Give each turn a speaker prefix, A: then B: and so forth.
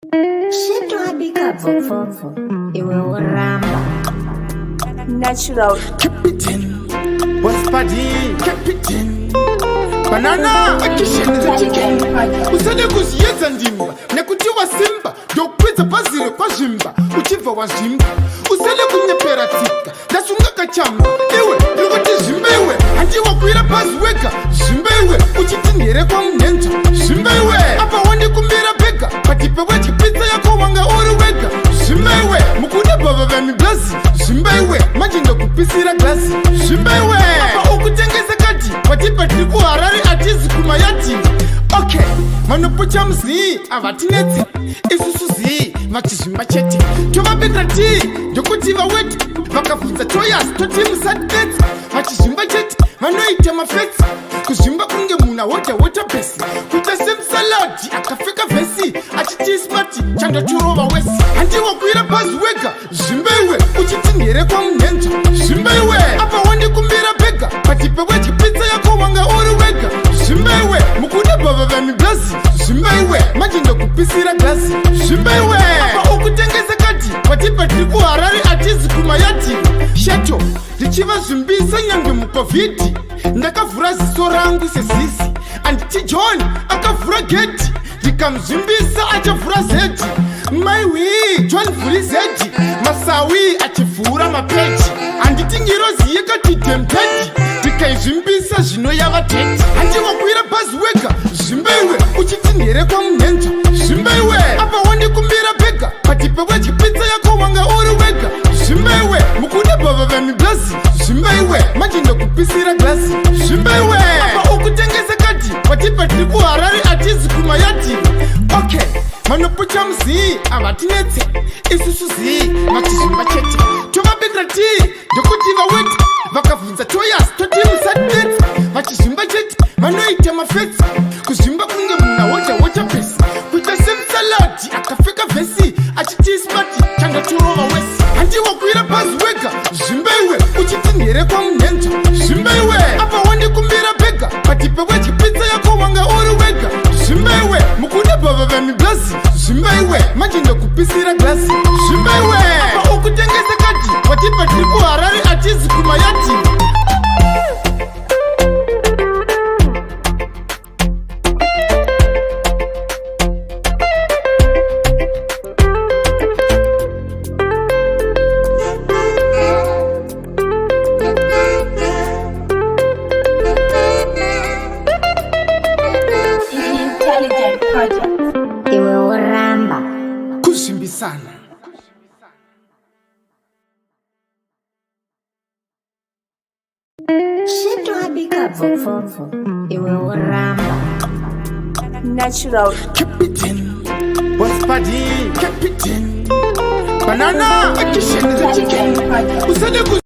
A: Sheto abika vovovo, iwe uramba.
B: Natural
C: Captain, what's body? Captain, banana, usane kuziyenza ndimba nekutiwa simba ndokwidza pazire kwazvimba uchibva wazvimba usane kunyepera tsika ndasunga kachamba iwe ndikuti zvimba iwe handiwakwira pazi wega zvimba iwe uchiti ndere kwamunenza zvimba iwe apa wandikumbira bhega patipe wechipitsa yako wanga uri wega zvimba iwe mukuda bhava vemiblazi zvimba iwe manje ndokupisira glasi zvimba iwe apa ukutengesa kati patipe tiri kuharari atizi kumayati okay vanopucha muzii avatinetsi isusu zii vachizvimba chete tovabekera tii ndokuti vaweti vakabvunza toyas toti musadetsi vachizvimba chete vanoita mafetsi kuzvimba kunge muna wota bhesi kuita semsaladi akapfeka vhesi achiti smati chandochorova wesi handiwakwira pazi wega zvimba iwe uchiti ndere kwamunenza zvimba iwe apa wandikumbira bhega patipe wechipitsa yako wanga uri wega zvimba iwe mukuda bhava vemiblazi zvimba iwe manje ndokupisira glasi zvimba iwe apa ukutengesa kati patipe tiri kuharari atizi kumayati sheto ndichivazvimbisa nyange mukovhidhi ndakavhura ziso rangu sezizi anditi john akavhura geti ndikamuzvimbisa achavhura zedhi maiwi john vhuri zedhi masawi achivhura mapeji handiti ngirozi yakati demtedi ndikaizvimbisa zvino yava teti handiwakwira bhazi wega zvimba iwe uchiti ndere kwamunenza zvimba iwe apa wandikumbira bhega patipe wechipitsa yako wanga uri wega zvimba iwe mukuda bhava vemiblazi zvimba iwe manje ndokupisira glasi zvimba iwe apa ukutengesa kati patipe tiri kuharari atizi kumayati okay vanopucha muzii avatinetse isusu zii vachizvimba chete tovabekera tii ndokuti vaweti vakabvunza toyas toti musadetsi vachizvimba chete vanoita mafetsi kuzvimba kunge muna wota bhesi kuita semsaladi akapfeka vhesi achiti smati chandochorova wesi handiwakwira pazi wega zvimba iwe uchiti ndere kwamunenza zvimba iwe apa wandikumbira bhega patipe wechipitsa yako wanga uri wega zvimba iwe mukuda bhava vemiblazi zvimba iwe manje ndokupisira glasi zvimba iwe apa ukutengesa kati patipe tiri kuharari atizi kumayati
B: intelligent project.
A: Iwe uramba.
C: kuzvimbisana
A: Sheto abika vovovo, iwe uramba.
B: Natural
C: Captain, what's body? Captain, banana,
B: intelligent project.
C: usane